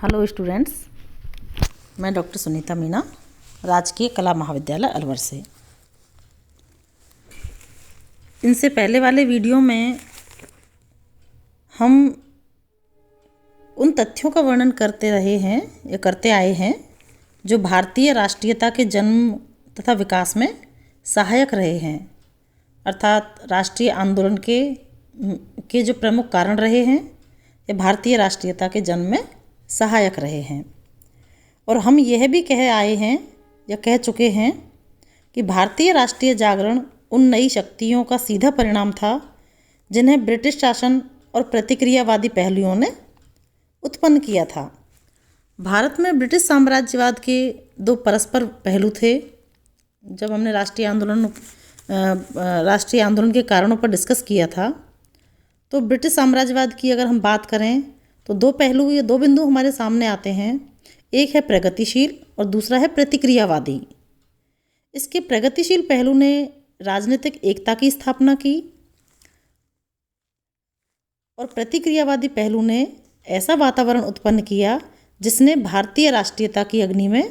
Hello students, मैं doctor Sunita Meena, राजकीय कला महाविद्यालय अलवर से। इनसे पहले वाले वीडियो में हम उन तथ्यों का वर्णन करते रहे हैं या करते आए हैं जो भारतीय राष्ट्रीयता के जन्म तथा विकास में सहायक रहे हैं, अर्थात राष्ट्रीय आंदोलन के जो प्रमुख कारण रहे हैं ये भारतीय राष्ट्रीयता के जन्म में सहायक रहे हैं। और हम यह भी कह आए हैं या कह चुके हैं कि भारतीय राष्ट्रीय जागरण उन नई शक्तियों का सीधा परिणाम था जिन्हें ब्रिटिश शासन और प्रतिक्रियावादी पहलुओं ने उत्पन्न किया था। भारत में ब्रिटिश साम्राज्यवाद के दो परस्पर पहलू थे। जब हमने राष्ट्रीय आंदोलन के कारणों पर डिस्कस किया था तो ब्रिटिश साम्राज्यवाद की अगर हम बात करें तो दो पहलू या दो बिंदु हमारे सामने आते हैं। एक है प्रगतिशील और दूसरा है प्रतिक्रियावादी। इसके प्रगतिशील पहलू ने राजनीतिक एकता की स्थापना की और प्रतिक्रियावादी पहलू ने ऐसा वातावरण उत्पन्न किया जिसने भारतीय राष्ट्रीयता की अग्नि में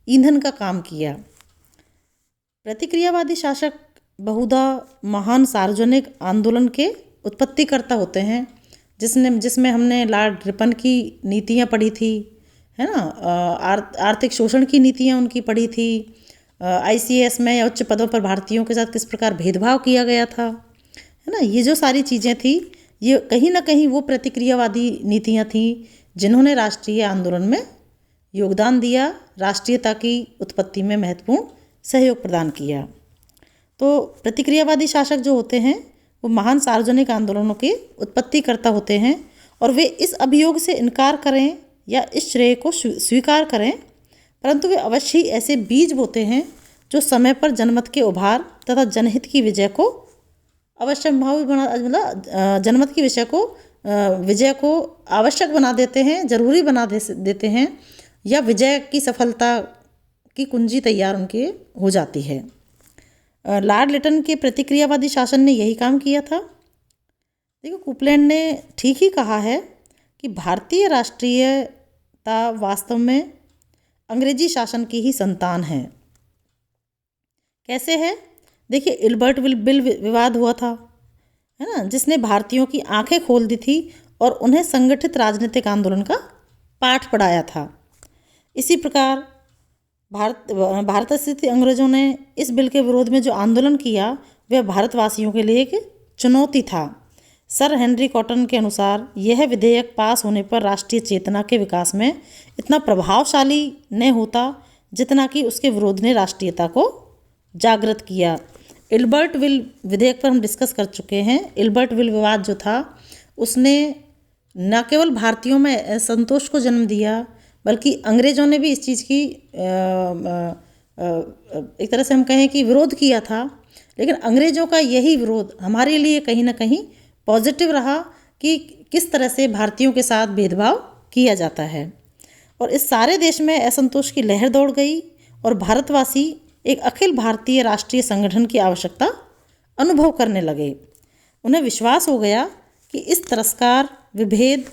ईंधन का काम किया। प्रतिक्रियावादी शासक बहुधा महान सार्वजनिक आंदोलन के उत्पत्तिकर्ता होते हैं, जिसमें हमने लॉर्ड रिपन की नीतियाँ पढ़ी थी, है ना। आर्थिक शोषण की नीतियाँ उनकी पढ़ी थी। ICAS में या उच्च पदों पर भारतीयों के साथ किस प्रकार भेदभाव किया गया था, है ना। ये जो सारी चीज़ें थी ये कहीं ना कहीं वो प्रतिक्रियावादी नीतियाँ थी जिन्होंने राष्ट्रीय आंदोलन में योगदान दिया, राष्ट्रीयता की उत्पत्ति में महत्वपूर्ण सहयोग प्रदान किया। तो प्रतिक्रियावादी शासक जो होते हैं वो महान सार्वजनिक आंदोलनों के उत्पत्तिकर्ता होते हैं और वे इस अभियोग से इनकार करें या इस श्रेय को स्वीकार करें, परंतु वे अवश्य ही ऐसे बीज बोते हैं जो समय पर जनमत के उभार तथा जनहित की विजय को जनमत की विजय को आवश्यक बना देते हैं, जरूरी बना देते हैं, या विजय की सफलता की कुंजी तैयार उनके हो जाती है। लॉर्ड लिटन के प्रतिक्रियावादी शासन ने यही काम किया था। देखो, कूपलैंड ने ठीक ही कहा है कि भारतीय राष्ट्रीयता वास्तव में अंग्रेजी शासन की ही संतान है। कैसे है? देखिए, इल्बर्ट बिल विवाद हुआ था, है ना, जिसने भारतीयों की आंखें खोल दी थी और उन्हें संगठित राजनीतिक आंदोलन का पाठ पढ़ाया था। इसी प्रकार भारत स्थित अंग्रेजों ने इस बिल के विरोध में जो आंदोलन किया वह भारतवासियों के लिए एक चुनौती था। सर हेनरी कॉटन के अनुसार यह विधेयक पास होने पर राष्ट्रीय चेतना के विकास में इतना प्रभावशाली न होता जितना कि उसके विरोध ने राष्ट्रीयता को जागृत किया। इल्बर्ट विल विधेयक पर हम डिस्कस कर चुके हैं। इल्बर्ट विल विवाद जो था उसने न केवल भारतीयों में असंतोष को जन्म दिया बल्कि अंग्रेज़ों ने भी इस चीज़ की एक तरह से हम कहें कि विरोध किया था। लेकिन अंग्रेज़ों का यही विरोध हमारे लिए कहीं ना कहीं पॉजिटिव रहा कि किस तरह से भारतीयों के साथ भेदभाव किया जाता है। और इस सारे देश में असंतोष की लहर दौड़ गई और भारतवासी एक अखिल भारतीय राष्ट्रीय संगठन की आवश्यकता अनुभव करने लगे। उन्हें विश्वास हो गया कि इस तिरस्कार, विभेद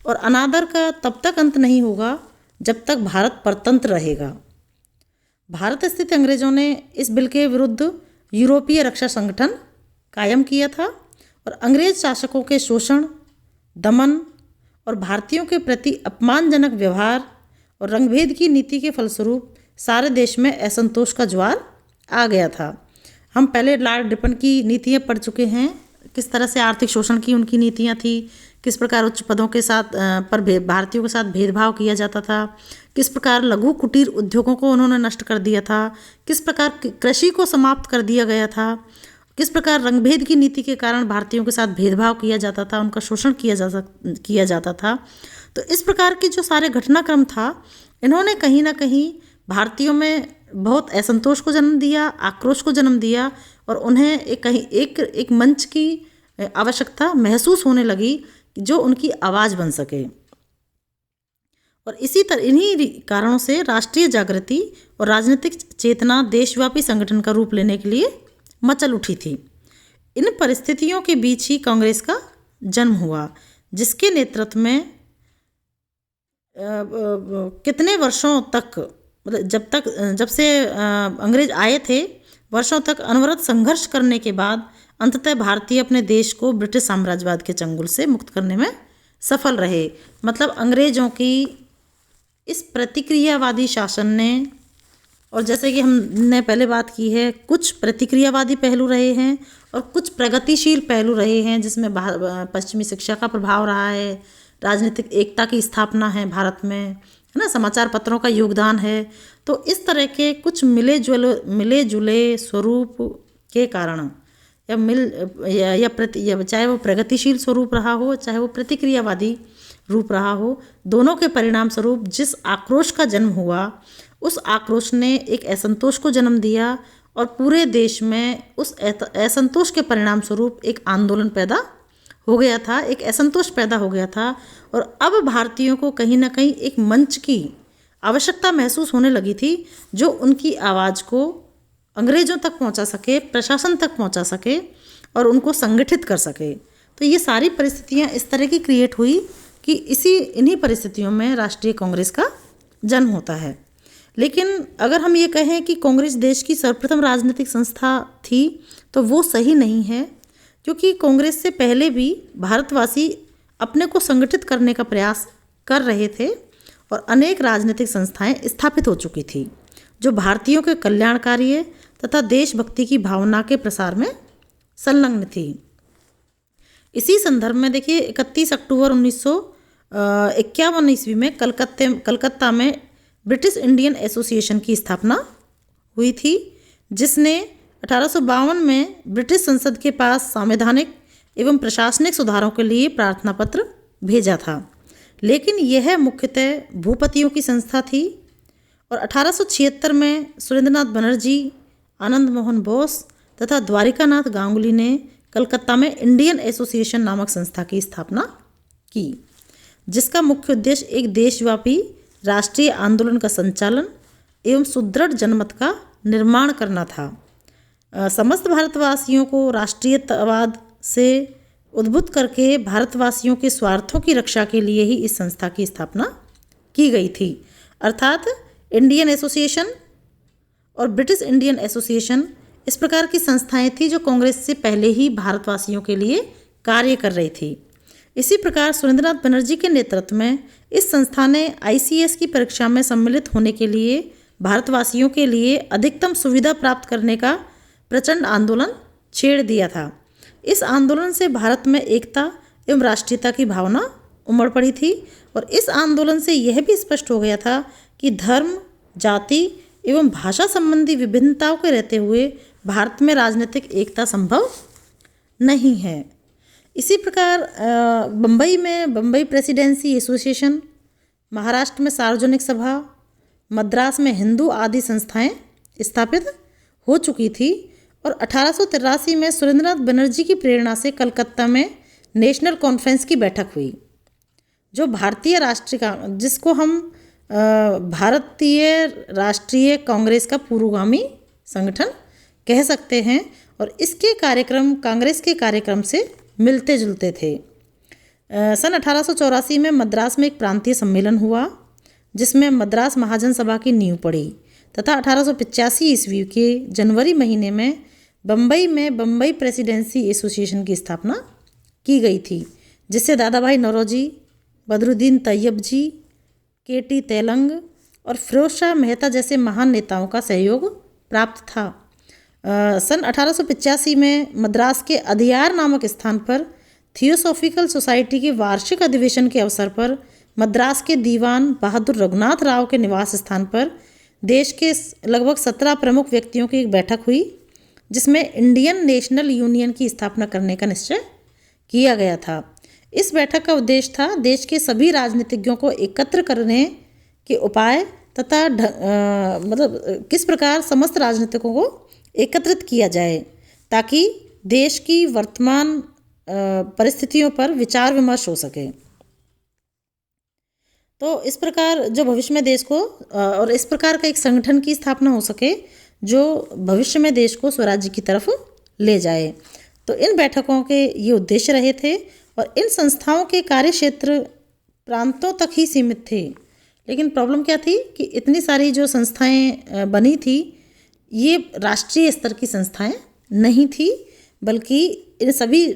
और अनादर का तब तक अंत नहीं होगा जब तक भारत परतंत्र रहेगा। भारत स्थित अंग्रेज़ों ने इस बिल के विरुद्ध यूरोपीय रक्षा संगठन कायम किया था और अंग्रेज शासकों के शोषण, दमन और भारतीयों के प्रति अपमानजनक व्यवहार और रंगभेद की नीति के फलस्वरूप सारे देश में असंतोष का ज्वार आ गया था। हम पहले लॉर्ड रिपन की नीतियाँ पढ़ चुके हैं, किस तरह से आर्थिक शोषण की उनकी नीतियाँ थी, किस प्रकार उच्च पदों के साथ भारतीयों के साथ भेदभाव किया जाता था, किस प्रकार लघु कुटीर उद्योगों को उन्होंने नष्ट कर दिया था, किस प्रकार कृषि को समाप्त कर दिया गया था, किस प्रकार रंगभेद की नीति के कारण भारतीयों के साथ भेदभाव किया जाता था, उनका शोषण किया जाता था। तो इस प्रकार की जो सारे घटनाक्रम था इन्होंने कहीं ना कहीं भारतीयों में बहुत असंतोष को जन्म दिया, आक्रोश को जन्म दिया और उन्हें एक मंच की आवश्यकता महसूस होने लगी जो उनकी आवाज़ बन सके। और इन्हीं कारणों से राष्ट्रीय जागृति और राजनीतिक चेतना देशव्यापी संगठन का रूप लेने के लिए मचल उठी थी। इन परिस्थितियों के बीच ही कांग्रेस का जन्म हुआ, जिसके नेतृत्व में कितने वर्षों तक, मतलब जब से अंग्रेज आए थे, वर्षों तक अनवरत संघर्ष करने के बाद अंततः भारतीय अपने देश को ब्रिटिश साम्राज्यवाद के चंगुल से मुक्त करने में सफल रहे। मतलब अंग्रेजों की इस प्रतिक्रियावादी शासन ने, और जैसे कि हमने पहले बात की है, कुछ प्रतिक्रियावादी पहलू रहे हैं और कुछ प्रगतिशील पहलू रहे हैं, जिसमें पश्चिमी शिक्षा का प्रभाव रहा है, राजनीतिक एकता की स्थापना है भारत में, है ना, समाचार पत्रों का योगदान है। तो इस तरह के कुछ मिले जुले स्वरूप के कारण या चाहे वो प्रगतिशील स्वरूप रहा हो, चाहे वो प्रतिक्रियावादी रूप रहा हो, दोनों के परिणाम स्वरूप जिस आक्रोश का जन्म हुआ, उस आक्रोश ने एक असंतोष को जन्म दिया और पूरे देश में उस असंतोष के परिणाम स्वरूप एक आंदोलन पैदा हो गया था, एक असंतोष पैदा हो गया था। और अब भारतीयों को कहीं ना कहीं एक मंच की आवश्यकता महसूस होने लगी थी, जो उनकी आवाज़ को अंग्रेज़ों तक पहुंचा सके, प्रशासन तक पहुंचा सके और उनको संगठित कर सके। तो ये सारी परिस्थितियां इस तरह की क्रिएट हुई कि इन्हीं परिस्थितियों में राष्ट्रीय कांग्रेस का जन्म होता है। लेकिन अगर हम ये कहें कि कांग्रेस देश की सर्वप्रथम राजनीतिक संस्था थी, तो वो सही नहीं है, क्योंकि कांग्रेस से पहले भी भारतवासी अपने को संगठित करने का प्रयास कर रहे थे और अनेक राजनीतिक संस्थाएं स्थापित हो चुकी थी, जो भारतीयों के कल्याणकारी तथा देशभक्ति की भावना के प्रसार में संलग्न थी। इसी संदर्भ में देखिए, 31 अक्टूबर 1951 ईस्वी में कलकत्ता में ब्रिटिश इंडियन एसोसिएशन की स्थापना हुई थी, जिसने 1852 में ब्रिटिश संसद के पास संवैधानिक एवं प्रशासनिक सुधारों के लिए प्रार्थना पत्र भेजा था। लेकिन यह मुख्यतः भूपतियों की संस्था थी और 1876 में सुरेंद्रनाथ बनर्जी, आनंद मोहन बोस तथा द्वारिकानाथ गांगुली ने कलकत्ता में इंडियन एसोसिएशन नामक संस्था की स्थापना की, जिसका मुख्य उद्देश्य एक देशव्यापी राष्ट्रीय आंदोलन का संचालन एवं सुदृढ़ जनमत का निर्माण करना था। समस्त भारतवासियों को राष्ट्रीयतावाद से उद्बुद्ध करके भारतवासियों के स्वार्थों की रक्षा के लिए ही इस संस्था की स्थापना की गई थी। अर्थात इंडियन एसोसिएशन और ब्रिटिश इंडियन एसोसिएशन इस प्रकार की संस्थाएं थी जो कांग्रेस से पहले ही भारतवासियों के लिए कार्य कर रही थी। इसी प्रकार सुरेंद्रनाथ बनर्जी के नेतृत्व में इस संस्था ने ICS की परीक्षा में सम्मिलित होने के लिए भारतवासियों के लिए अधिकतम सुविधा प्राप्त करने का प्रचंड आंदोलन छेड़ दिया था। इस आंदोलन से भारत में एकता एवं राष्ट्रीयता की भावना उमड़ पड़ी थी और इस आंदोलन से यह भी स्पष्ट हो गया था कि धर्म, जाति एवं भाषा संबंधी विभिन्नताओं के रहते हुए भारत में राजनीतिक एकता संभव नहीं है। इसी प्रकार बम्बई में बम्बई प्रेसिडेंसी एसोसिएशन, महाराष्ट्र में सार्वजनिक सभा, मद्रास में हिंदू आदि संस्थाएं स्थापित हो चुकी थी और 1883 में सुरेंद्रनाथ बनर्जी की प्रेरणा से कलकत्ता में नेशनल कॉन्फ्रेंस की बैठक हुई, जो जिसको हम भारतीय राष्ट्रीय कांग्रेस का पूर्वगामी संगठन कह सकते हैं और इसके कार्यक्रम कांग्रेस के कार्यक्रम से मिलते जुलते थे। सन 1884 में मद्रास में एक प्रांतीय सम्मेलन हुआ, जिसमें मद्रास महाजन सभा की नींव पड़ी तथा 1885 ईस्वी के जनवरी महीने में बम्बई में बम्बई प्रेसिडेंसी एसोसिएशन की स्थापना की गई थी, जिससे दादा भाई नौरोजी, बदरुद्दीन तैयब जी, KT तेलंग और फिरोज शाह मेहता जैसे महान नेताओं का सहयोग प्राप्त था। सन 1885 में मद्रास के अदियार नामक स्थान पर थियोसॉफिकल सोसाइटी के वार्षिक अधिवेशन के अवसर पर मद्रास के दीवान बहादुर रघुनाथ राव के निवास स्थान पर देश के लगभग 17 प्रमुख व्यक्तियों की एक बैठक हुई, जिसमें इंडियन नेशनल यूनियन की स्थापना करने का निश्चय किया गया था। इस बैठक का उद्देश्य था देश के सभी राजनीतिज्ञों को एकत्र करने के उपाय तथा किस प्रकार समस्त राजनीतिकों को एकत्रित किया जाए ताकि देश की वर्तमान परिस्थितियों पर विचार विमर्श हो सके। तो इस प्रकार जो भविष्य में देश को और इस प्रकार का एक संगठन की स्थापना हो सके जो भविष्य में देश को स्वराज्य की तरफ ले जाए। तो इन बैठकों के ये उद्देश्य रहे थे और इन संस्थाओं के कार्य क्षेत्र प्रांतों तक ही सीमित थे। लेकिन प्रॉब्लम क्या थी कि इतनी सारी जो संस्थाएं बनी थी, ये राष्ट्रीय स्तर की संस्थाएं नहीं थी, बल्कि इन सभी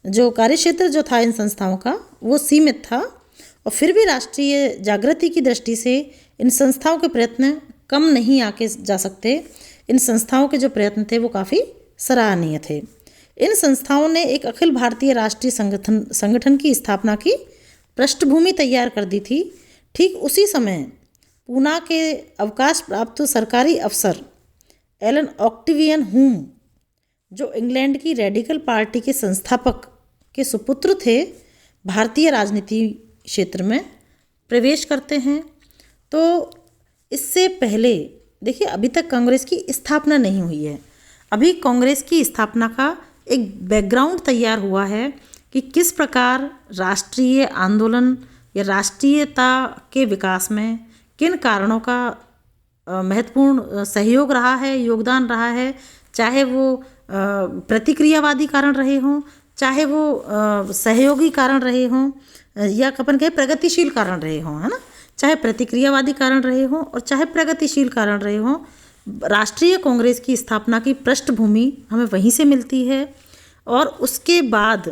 जो कार्यक्षेत्र जो था इन संस्थाओं का वो सीमित था। और फिर भी राष्ट्रीय जागृति की दृष्टि से इन संस्थाओं के प्रयत्न कम नहीं आके जा सकते। इन संस्थाओं के जो प्रयत्न थे वो काफ़ी सराहनीय थे। इन संस्थाओं ने एक अखिल भारतीय राष्ट्रीय संगठन की स्थापना की पृष्ठभूमि तैयार कर दी थी। ठीक उसी समय पूना के अवकाश प्राप्त सरकारी अफसर एलन ऑक्टेवियन हुम, जो इंग्लैंड की रेडिकल पार्टी के संस्थापक के सुपुत्र थे, भारतीय राजनीति क्षेत्र में प्रवेश करते हैं। तो इससे पहले देखिए, अभी तक कांग्रेस की स्थापना नहीं हुई है। अभी कांग्रेस की स्थापना का एक बैकग्राउंड तैयार हुआ है कि किस प्रकार राष्ट्रीय आंदोलन या राष्ट्रीयता के विकास में किन कारणों का महत्वपूर्ण सहयोग रहा है, योगदान रहा है, चाहे वो प्रतिक्रियावादी कारण रहे हों, चाहे वो सहयोगी कारण रहे हों, या अपन कहें प्रगतिशील कारण रहे हों, है ना। चाहे प्रतिक्रियावादी कारण रहे हों और चाहे प्रगतिशील कारण रहे हों, राष्ट्रीय कांग्रेस की स्थापना की पृष्ठभूमि हमें वहीं से मिलती है। और उसके बाद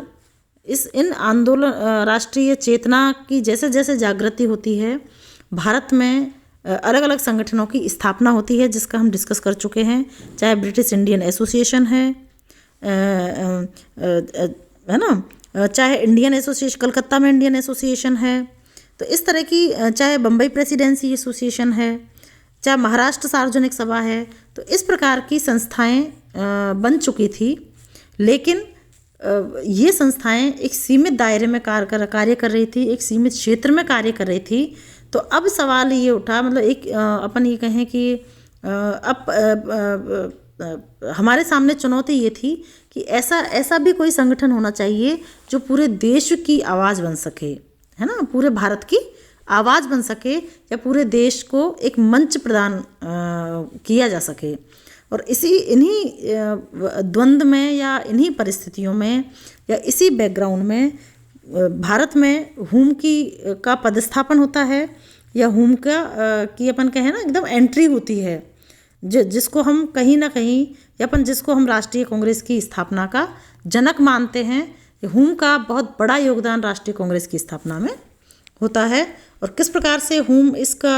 इन आंदोलन राष्ट्रीय चेतना की जैसे जैसे जागृति होती है, भारत में अलग अलग संगठनों की स्थापना होती है, जिसका हम डिस्कस कर चुके हैं। चाहे ब्रिटिश इंडियन एसोसिएशन है ना, चाहे इंडियन एसोसिएशन, कलकत्ता में इंडियन एसोसिएशन है, तो इस तरह की, चाहे बम्बई प्रेसिडेंसी एसोसिएशन है, चाहे महाराष्ट्र सार्वजनिक सभा है, तो इस प्रकार की संस्थाएं बन चुकी थी। लेकिन ये संस्थाएं एक सीमित दायरे में कार्य कर रही थी, एक सीमित क्षेत्र में कार्य कर रही थी। तो अब सवाल ये उठा, मतलब एक अपन ये कहें कि अब हमारे सामने चुनौती ये थी कि ऐसा भी कोई संगठन होना चाहिए जो पूरे देश की आवाज़ बन सके, है ना, पूरे भारत की आवाज़ बन सके, या पूरे देश को एक मंच प्रदान किया जा सके। और इन्हीं द्वंद्व में या इन्हीं परिस्थितियों में या इसी बैकग्राउंड में भारत में हुम का पदस्थापन होता है, या हुम की अपन कहें ना एकदम एंट्री होती है, जिसको हम कहीं ना कहीं, या अपन जिसको हम राष्ट्रीय कांग्रेस की स्थापना का जनक मानते हैं। हुम का बहुत बड़ा योगदान राष्ट्रीय कांग्रेस की स्थापना में होता है। और किस प्रकार से हुम इसका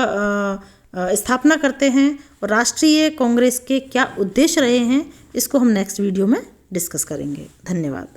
स्थापना करते हैं और राष्ट्रीय कांग्रेस के क्या उद्देश्य रहे हैं, इसको हम नेक्स्ट वीडियो में डिस्कस करेंगे। धन्यवाद।